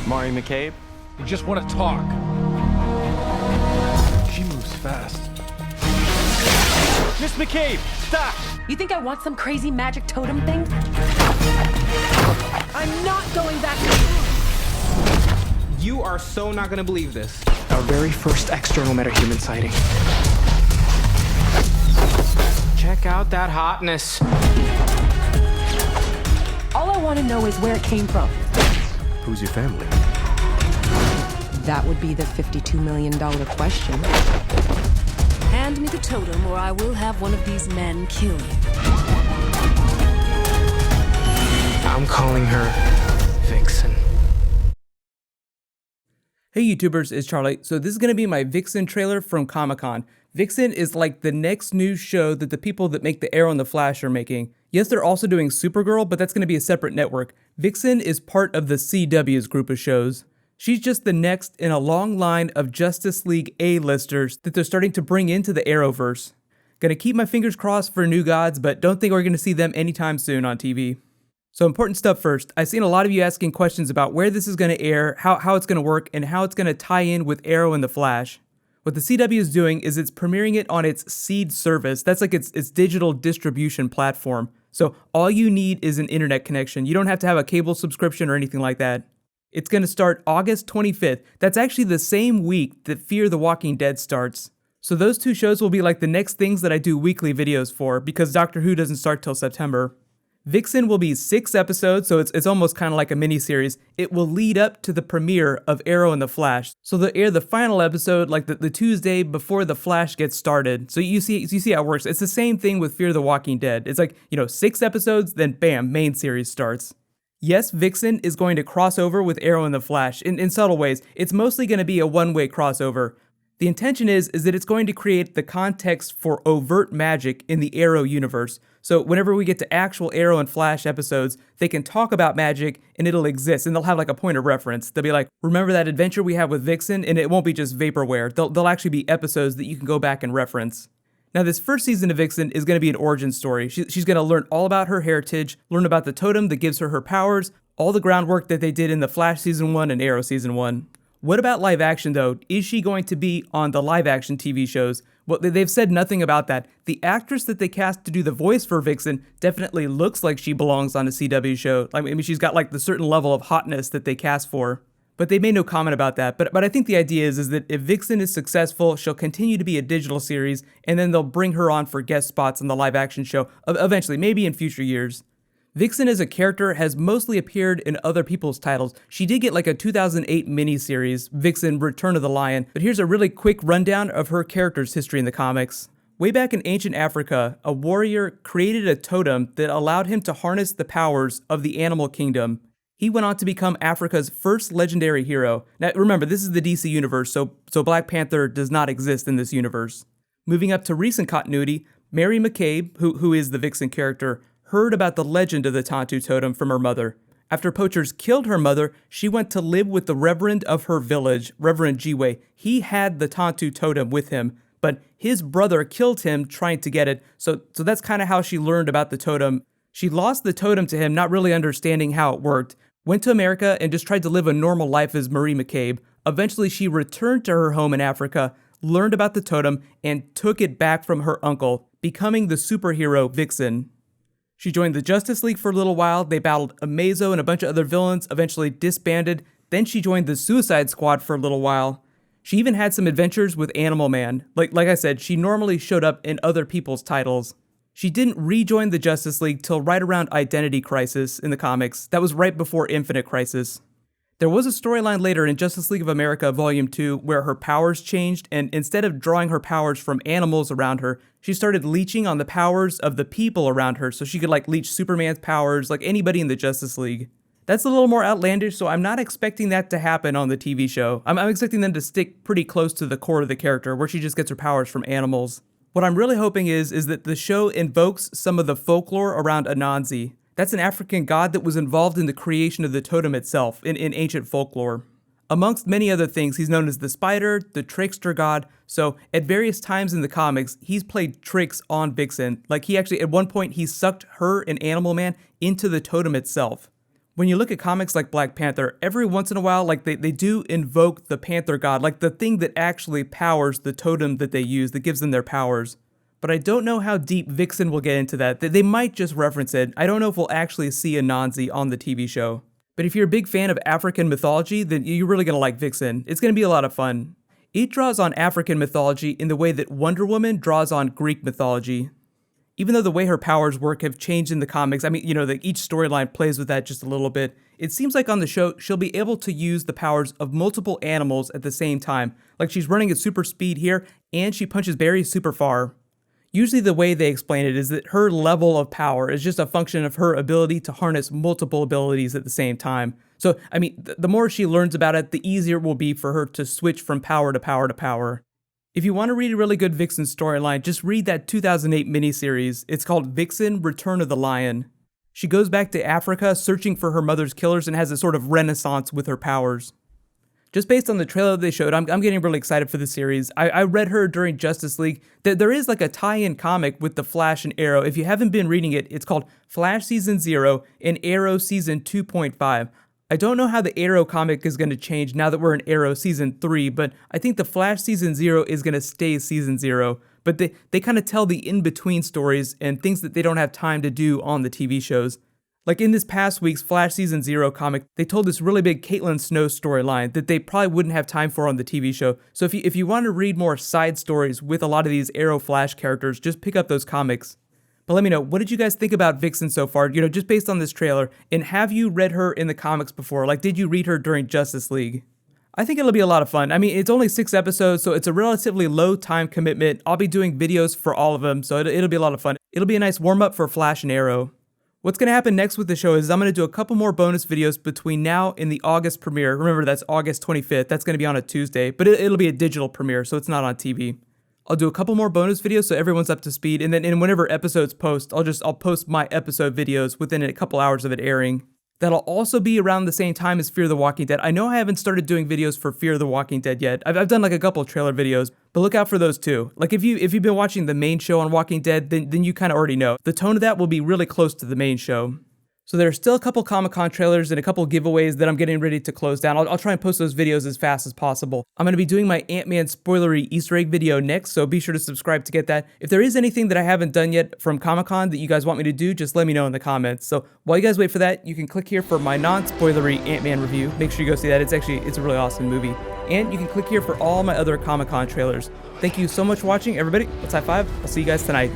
Mari McCabe? You just want to talk. She moves fast. Miss McCabe, stop! You think I want some crazy magic totem thing? I'm not going back to You are so not gonna believe this. Our very first external metahuman sighting. Check out that hotness. All I want to know is where it came from. Who's your family? That would be the $52 million question. Hand me the totem, or I will have one of these men kill you. I'm calling her Vixen. Hey YouTubers, it's Charlie. So this is going to be my Vixen trailer from Comic-Con. Vixen is like the next new show that the people that make the Arrow and the Flash are making. Yes, they're also doing Supergirl, but that's going to be a separate network. Vixen is part of the CW's group of shows. She's just the next in a long line of Justice League A-listers that they're starting to bring into the Arrowverse. Gonna keep my fingers crossed for New Gods, but don't think we're gonna see them anytime soon on TV. So important stuff first. I've seen a lot of you asking questions about where this is gonna air, how it's gonna work, and how it's gonna tie in with Arrow and the Flash. What the CW is doing is it's premiering it on its Seed service. That's like its digital distribution platform. So all you need is an internet connection. You don't have to have a cable subscription or anything like that. It's going to start August 25th. That's actually the same week that Fear the Walking Dead starts. So those two shows will be like the next things that I do weekly videos for, because Doctor Who doesn't start till September. Vixen will be 6 episodes, so it's almost kind of like a miniseries. It will lead up to the premiere of Arrow and the Flash. So they'll air the final episode like the Tuesday before the Flash gets started. So you see how it works. It's the same thing with Fear the Walking Dead. It's like, 6 episodes, then bam, main series starts. Yes, Vixen is going to cross over with Arrow and the Flash in subtle ways. It's mostly going to be a one-way crossover. The intention is that it's going to create the context for overt magic in the Arrow universe. So whenever we get to actual Arrow and Flash episodes, they can talk about magic and it'll exist, and they'll have like a point of reference. They'll be like, remember that adventure we had with Vixen? And it won't be just vaporware. They'll actually be episodes that you can go back and reference. Now this first season of Vixen is going to be an origin story. She's going to learn all about her heritage, learn about the totem that gives her her powers, all the groundwork that they did in the Flash Season 1 and Arrow Season 1. What about live action though? Is she going to be on the live action TV shows? Well, they've said nothing about that. The actress that they cast to do the voice for Vixen definitely looks like she belongs on a CW show. I mean, she's got like the certain level of hotness that they cast for. But they made no comment about that. But I think the idea is that if Vixen is successful, she'll continue to be a digital series, and then they'll bring her on for guest spots on the live action show, eventually, maybe in future years. Vixen as a character has mostly appeared in other people's titles. She did get like a 2008 miniseries, Vixen Return of the Lion, but here's a really quick rundown of her character's history in the comics. Way back in ancient Africa, a warrior created a totem that allowed him to harness the powers of the animal kingdom. He went on to become Africa's first legendary hero. Now remember, this is the DC universe, so Black Panther does not exist in this universe. Moving up to recent continuity, Mari McCabe, who is the Vixen character, heard about the legend of the Tantu totem from her mother. After poachers killed her mother, she went to live with the reverend of her village, Reverend Jiwe. He had the Tantu totem with him, but his brother killed him trying to get it, so that's kind of how she learned about the totem. She lost the totem to him, not really understanding how it worked, went to America and just tried to live a normal life as Mari McCabe. Eventually, she returned to her home in Africa, learned about the totem, and took it back from her uncle, becoming the superhero Vixen. She joined the Justice League for a little while. They battled Amazo and a bunch of other villains, eventually disbanded. Then she joined the Suicide Squad for a little while. She even had some adventures with Animal Man. Like I said, she normally showed up in other people's titles. She didn't rejoin the Justice League till right around Identity Crisis in the comics. That was right before Infinite Crisis. There was a storyline later in Justice League of America Volume 2 where her powers changed, and instead of drawing her powers from animals around her, she started leeching on the powers of the people around her, so she could like leech Superman's powers like anybody in the Justice League. That's a little more outlandish, so I'm not expecting that to happen on the TV show. I'm expecting them to stick pretty close to the core of the character, where she just gets her powers from animals. What I'm really hoping is that the show invokes some of the folklore around Anansi. That's an African god that was involved in the creation of the totem itself in ancient folklore. Amongst many other things, he's known as the spider, the trickster god, so at various times in the comics, he's played tricks on Vixen. Like he actually, at one point, he sucked her and Animal Man into the totem itself. When you look at comics like Black Panther, every once in a while, like they do invoke the Panther God, like the thing that actually powers the totem that they use, that gives them their powers. But I don't know how deep Vixen will get into that. They might just reference it. I don't know if we'll actually see Anansi on the TV show. But if you're a big fan of African mythology, then you're really gonna like Vixen. It's gonna be a lot of fun. It draws on African mythology in the way that Wonder Woman draws on Greek mythology. Even though the way her powers work have changed in the comics, I mean, each storyline plays with that just a little bit. It seems like on the show, she'll be able to use the powers of multiple animals at the same time. Like she's running at super speed here, and she punches berries super far. Usually the way they explain it is that her level of power is just a function of her ability to harness multiple abilities at the same time. So, I mean, the more she learns about it, the easier it will be for her to switch from power to power to power. If you want to read a really good Vixen storyline, just read that 2008 miniseries. It's called Vixen: Return of the Lion. She goes back to Africa searching for her mother's killers and has a sort of renaissance with her powers. Just based on the trailer they showed, I'm getting really excited for the series. I read her during Justice League. There is like a tie-in comic with the Flash and Arrow. If you haven't been reading it, it's called Flash Season 0 and Arrow Season 2.5. I don't know how the Arrow comic is going to change now that we're in Arrow Season 3, but I think the Flash Season 0 is going to stay Season 0. But they kind of tell the in-between stories and things that they don't have time to do on the TV shows. Like in this past week's Flash Season 0 comic, they told this really big Caitlin Snow storyline that they probably wouldn't have time for on the TV show. So if you want to read more side stories with a lot of these Arrow Flash characters, just pick up those comics. But let me know, what did you guys think about Vixen so far, just based on this trailer? And have you read her in the comics before? Like, did you read her during Justice League? I think it'll be a lot of fun. I mean, it's only 6 episodes, so it's a relatively low time commitment. I'll be doing videos for all of them, so it'll be a lot of fun. It'll be a nice warm-up for Flash and Arrow. What's going to happen next with the show is I'm going to do a couple more bonus videos between now and the August premiere. Remember, that's August 25th. That's going to be on a Tuesday, but it'll be a digital premiere, so it's not on TV. I'll do a couple more bonus videos so everyone's up to speed, and then whenever episodes post, I'll post my episode videos within a couple hours of it airing. That'll also be around the same time as Fear the Walking Dead. I know I haven't started doing videos for Fear the Walking Dead yet. I've done like a couple trailer videos, but look out for those too. Like if you've been watching the main show on Walking Dead, then you kind of already know. The tone of that will be really close to the main show. So there are still a couple Comic-Con trailers and a couple giveaways that I'm getting ready to close down. I'll try and post those videos as fast as possible. I'm going to be doing my Ant-Man spoilery Easter egg video next, so be sure to subscribe to get that. If there is anything that I haven't done yet from Comic-Con that you guys want me to do, just let me know in the comments. So while you guys wait for that, you can click here for my non-spoilery Ant-Man review. Make sure you go see that. It's a really awesome movie. And you can click here for all my other Comic-Con trailers. Thank you so much for watching, everybody. Let's high five. I'll see you guys tonight.